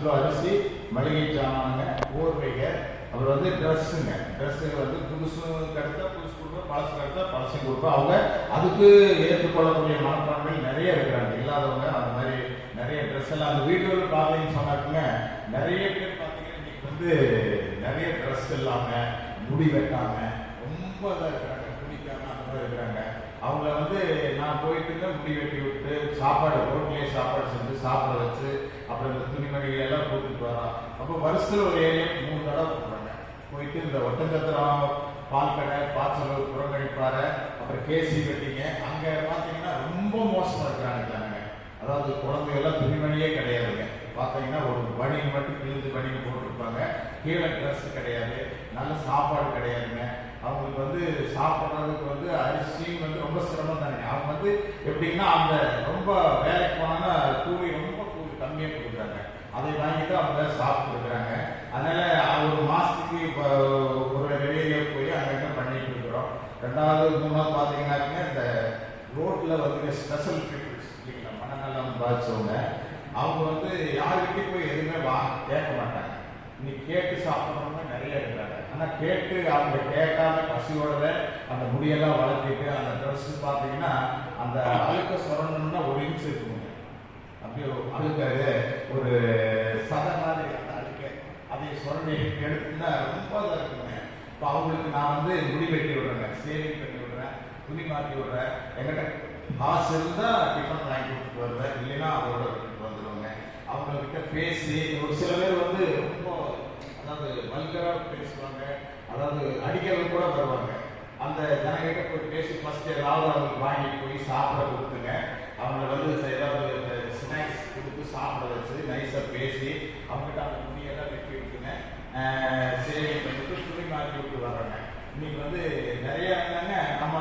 Kilo அரிசி, மளிகை சாமானுங்க, போர்வைங்க, அப்புறம் வந்து ட்ரெஸ்ஸுங்க. ட்ரெஸ்ஸுங்க வந்து புதுசும் கிடைத்தா புதுசு கொடுப்போம், பழசு கிடைத்தா பழசையும் கொடுப்போம். அவங்க அதுக்கு ஏற்றுக்கொள்ளக்கூடிய மனப்பான்மைகள் நிறைய இருக்கிறாங்க. இல்லாதவங்க அந்த மாதிரி நிறைய ட்ரெஸ் எல்லாம் அந்த வீடியோவில் பார்த்தீங்கன்னு சொன்னாக்குங்க, நிறைய பேர் பார்த்தீங்கன்னா இன்னைக்கு வந்து நிறைய ட்ரெஸ் இல்லாமல், முடி வெட்டாம ரொம்ப இதாக இருக்கிறாங்க, குடிக்காம அந்த மாதிரி இருக்கிறாங்க. அவங்கள வந்து நான் போயிட்டு முடி வெட்டி விட்டு சாப்பாடு ரோட்லேயே சாப்பாடு செஞ்சு சாப்பிட வச்சு அப்புறம் இந்த துணிமணிகள் எல்லாம் கூட்டிட்டு வரோம். அப்போ வருஷத்துல ஒரு ஏரியா 3 தடவை போடுறாங்க. போயிட்டு இந்த ஒட்டஞ்சத்திரம், பால்கடை, பாச்சலூர், புறக்கணிப்பாறை, அப்புறம் கேசி வெட்டிங்க, அங்கே பார்த்தீங்கன்னா ரொம்ப மோசமாக இருக்கிறாங்க தானுங்க. அதாவது குழந்தைகள்லாம் துணிமணியே கிடையாதுங்க. பார்த்தீங்கன்னா ஒரு பனியன் மட்டும் கிழிஞ்சு பனியன் போட்டுருப்பாங்க, கீழே ட்ரெஸ் கிடையாது, நல்ல சாப்பாடு கிடையாதுங்க. அவங்களுக்கு வந்து சாப்பிட்றதுக்கு வந்து அரிசியும் வந்து ரொம்ப சிரமம் தானே. அவங்க வந்து எப்படின்னா அந்த ரொம்ப வேலைக்கு போனா கூலி ரொம்ப கம்மியாக கொடுக்குறாங்க, அதை வாங்கிட்டு அவங்க சாப்பிட்டு இருக்கிறாங்க. அதனால ஒரு மாசத்துக்கு இப்போ ஒரு வெளியே போய் அங்கே பண்ணிட்டு இருக்கிறோம். 2வது 3வது பார்த்தீங்கன்னாக்க இந்த ரோட்ல வந்து ஸ்பெஷல் பீப்புள்ஸ் இல்லைங்களா, மனநலம் பாதிச்சவங்க, அவங்க வந்து யாருக்கிட்டையும் போய் எதுவுமே கேட்க மாட்டாங்க. இன்னைக்கு கேட்டு சாப்பிட்றவங்க நிறைய இருக்கிறாங்க. ஆனால் கேட்டு அவங்க கேட்காம பசியோட அந்த முடியெல்லாம் வளர்த்திட்டு அந்த ட்ரெஸ் பார்த்தீங்கன்னா அந்த அழுக்க சுரண்டணும்னா 1 இன்ச் இருக்குங்க. அப்படியே அழுக்காது ஒரு சதை மாதிரி அந்த அழுக்க அதை சுரண்டி எடுத்துன்னா ரொம்ப இதாக இருக்குங்க. இப்போ அவங்களுக்கு நான் வந்து முடி வெட்டி விடுறேங்க, சேவிங் பண்ணி விடுறேன், துணி மாற்றி விடுறேன். எங்கிட்ட காசு இருந்தால் டிஃபன் வாங்கி கொடுத்துட்டு வருவேன், இல்லைன்னா அதோட விட்டுட்டு வந்துடுவாங்க. அவங்கக்கிட்ட பேசி ஒரு சில பேர் வந்து ரொம்ப அதாவது வல்கராக பேசுவாங்க, அதாவது அடிக்கிறது கூட வருவாங்க. அந்த ஜனங்கிட்ட போய் பேசி ஃபர்ஸ்ட் ஏதாவது அவங்களுக்கு வாங்கிட்டு போய் சாப்பிட கொடுத்துங்க. அவங்கள வந்து ஏதாவது ஸ்நாக்ஸ் கொடுத்து சாப்பிட வச்சு நைஸாக பேசி அவங்ககிட்ட அந்த துணியெல்லாம் வெட்டி விட்டுங்க, சேவிங் பண்ணிட்டு துணி மாற்றி விட்டு வர்றாங்க. இன்னைக்கு வந்து நிறைய இருந்தாங்க, நம்ம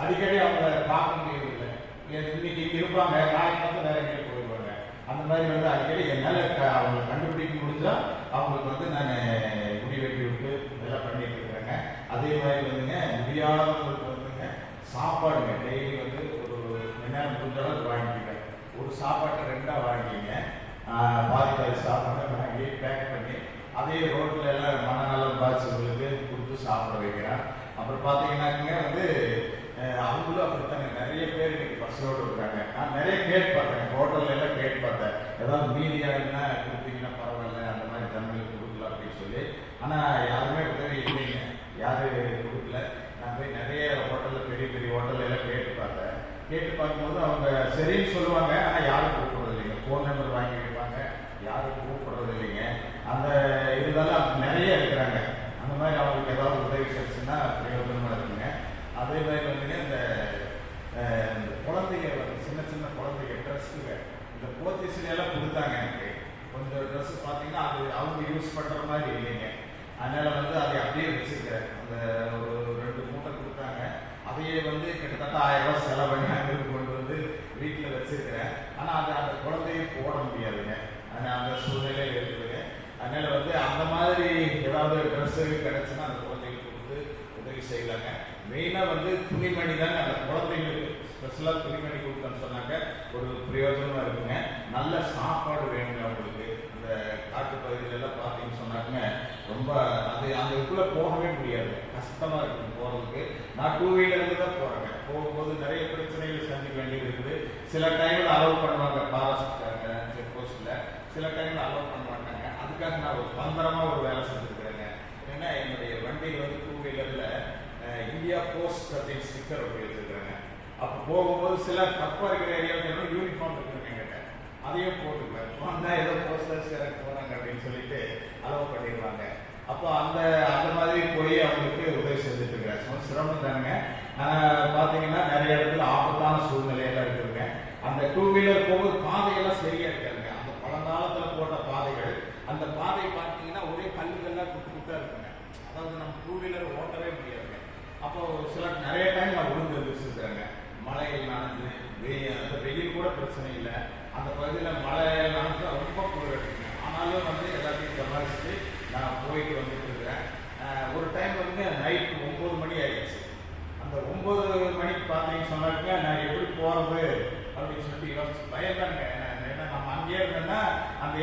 அடிக்கடி அவங்க பார்க்க முடியவில்லை. இன்னைக்கு இங்கே இருப்பாங்க, நாளைக்கு பார்த்து வேற எங்கேயும் போயிடுவாங்க. அந்த மாதிரி வந்து அடிக்கடி என்னால் அவங்களை கண்டுபிடிக்க முடிஞ்சா அவங்களுக்கு வந்து நான் முடி வெட்டி விட்டு இதெல்லாம் பண்ணிட்டு இருக்கிறேங்க. அதே மாதிரி வந்துங்க முடியாதவங்களுக்கு வந்துங்க சாப்பாடுங்க டெய்லி வந்து ஒரு நேரம் முடிஞ்ச அளவுக்கு வாங்கிக்கிங்க. ஒரு சாப்பாட்டை 2ஆக வாங்கிக்கிங்க, பாதிக்காத சாப்பாட்டை வாங்கி பேக் பண்ணி அதே ரோட்டில் எல்லாம் மனநலம் பாதிச்சவங்களுக்கு கொடுத்து சாப்பிட வைக்கிறேன். அப்புறம் பார்த்தீங்கன்னாக்குங்க வந்து அவங்களும் அப்படித்தாங்க நிறைய பேர் இன்னைக்கு பஸ்ஸோடு இருக்காங்க. நான் நிறைய கேட்டு பார்த்தேன், ஹோட்டல்ல எல்லாம் கேட்டு பார்த்தேன், ஏதாவது மீதியாருன்னா கொடுத்தீங்கன்னா பரவாயில்ல, அந்த மாதிரி தமிழுக்கு கொடுக்கல அப்படின்னு சொல்லி. ஆனால் யாருமே உதவி இல்லைங்க, யாரும் கொடுக்கல. நான் போய் நிறைய ஹோட்டலில் பெரிய பெரிய ஹோட்டல்ல எல்லாம் கேட்டு பார்த்தேன். கேட்டு பார்க்கும்போது அவங்க சரின்னு சொல்லுவாங்க, ஆனால் யாரும் கூப்பிடுறது இல்லைங்க. ஃபோன் நம்பர் வாங்கி வைப்பாங்க, யாரும் கூப்பிடுறது இல்லைங்க. அந்த இருந்தாலும் நிறைய இருக்கிறாங்க. அந்த மாதிரி அவங்களுக்கு ஏதாவது உதவி கிடைச்சுன்னா பிரயோஜனமாக இருக்குங்க. அதே மாதிரி வந்துங்க இந்த குழந்தைங்க சின்ன சின்ன குழந்தைங்க ட்ரெஸ்ஸுங்க இந்த போத்திஸ்லாம் கொடுத்தாங்க. எனக்கு கொஞ்சம் ட்ரெஸ் பார்த்தீங்கன்னா அது அவங்க யூஸ் பண்ணுற மாதிரி இல்லைங்க. அதனால வந்து அதை அப்படியே வச்சுருக்கிறேன். அந்த ஒரு 2 மூட்டை கொடுத்தாங்க, அதையே வந்து கிட்டத்தட்ட 1000 ரூபாய் செலவு பண்ணி அங்கிருந்து கொண்டு வந்து வீட்டில் வச்சிருக்கிறேன். ஆனால் அது அந்த குழந்தைய போட முடியாதுங்க, அந்த சூழ்நிலையில் இருக்குதுங்க. அதனால வந்து அந்த மாதிரி ஏதாவது ட்ரெஸ்ஸு கிடைச்சுன்னா அந்த குழந்தைங்களுக்கு கொடுத்து உதவி செய்யலாங்க. மெயினாக வந்து துணிமணி தாங்க அந்த குழந்தைங்களுக்கு ஸ்பெஷலாக துணிமணி கொடுத்தோன்னு சொன்னாங்க ஒரு பிரயோஜனமாக இருக்குங்க. நல்ல சாப்பாடு வேணுங்க அவங்களுக்கு. இந்த காட்டு பகுதியிலெல்லாம் பார்த்தீங்கன்னு சொன்னாங்க ரொம்ப அது அந்த இதுக்குள்ளே போகவே முடியாது, கஷ்டமாக இருக்குது போகிறதுக்கு. நான் 2 வீலரில் தான் போகிறேங்க. போகும்போது நிறைய பிரச்சனைகள் சந்திக்க வேண்டியது இருக்குது. சில டைமில் அலோவ் பண்ணுவாங்க ஃபாரஸ்ட்காரங்க செக் போஸ்ட்டில், சில டைமில் அலோவ் பண்ண மாட்டாங்க. அதுக்காக நான் ஒரு பந்தரமாக ஒரு வேலை செஞ்சுருக்கிறேங்க. ஏன்னா என்னுடைய வண்டியில் வந்து 2 வீலரில் இந்தியா போஸ்ட் அப்படின்னு ஸ்டிக்கர் ஒட்டி வச்சிருக்கிறாங்க. அப்போ போகும்போது சில தப்பாக இருக்கிற ஏரியாவுக்கு யூனிஃபார்ம் இருக்குங்க என்கிட்ட, அதையும் போட்டுக்குவேன். வந்தால் ஏதோ போஸ்டர்ஸ் எனக்கு போகிறாங்க அப்படின்னு சொல்லிட்டு அலோவ் பண்ணிடுவாங்க. அப்போ அந்த மாதிரி போய் அவங்களுக்கு உதவி செஞ்சுட்டு இருக்கிறேன். சிரமம் தானுங்க. பார்த்தீங்கன்னா நிறைய இடத்துல ஆபத்தான சூழ்நிலையெல்லாம் இருக்குதுங்க. அந்த 2 வீலர் போகும்போது பாதையெல்லாம் சரியா இருக்காதுங்க. அந்த பழங்காலத்தில் போட்ட பாதைகள், அந்த பாதை பார்த்தீங்கன்னா ஒரே கல்லுகள்லாம் குட்டா இருக்குங்க. அதாவது நம்ம 2 வீலர் ஓட்டவே முடியாதுங்க. அப்போ சில நிறைய டைம் நான் விழுந்து வச்சுருக்கிறேங்க. மழையில் நனைஞ்சு வெயில் கூட பிரச்சனை இல்லை, அந்த பகுதியில் மழையில் நனைஞ்சு ரொம்ப குளிர் இருக்குங்க. ஆனாலும் வந்து எல்லாத்தையும் சமாளிச்சுட்டு நான் போயிட்டு வந்துட்டு இருக்கிறேன். ஒரு டைம் வந்து நைட்டு 9 மணி ஆயிடுச்சு. அந்த 9 மணிக்கு பார்த்தீங்கன்னு சொன்னாக்க நான் எப்படி போகிறது அப்படின்னு சொல்லிட்டு யோசிச்சு பயந்தாங்க. ஏன்னா நம்ம அங்கேயே இருந்தேன்னா அந்த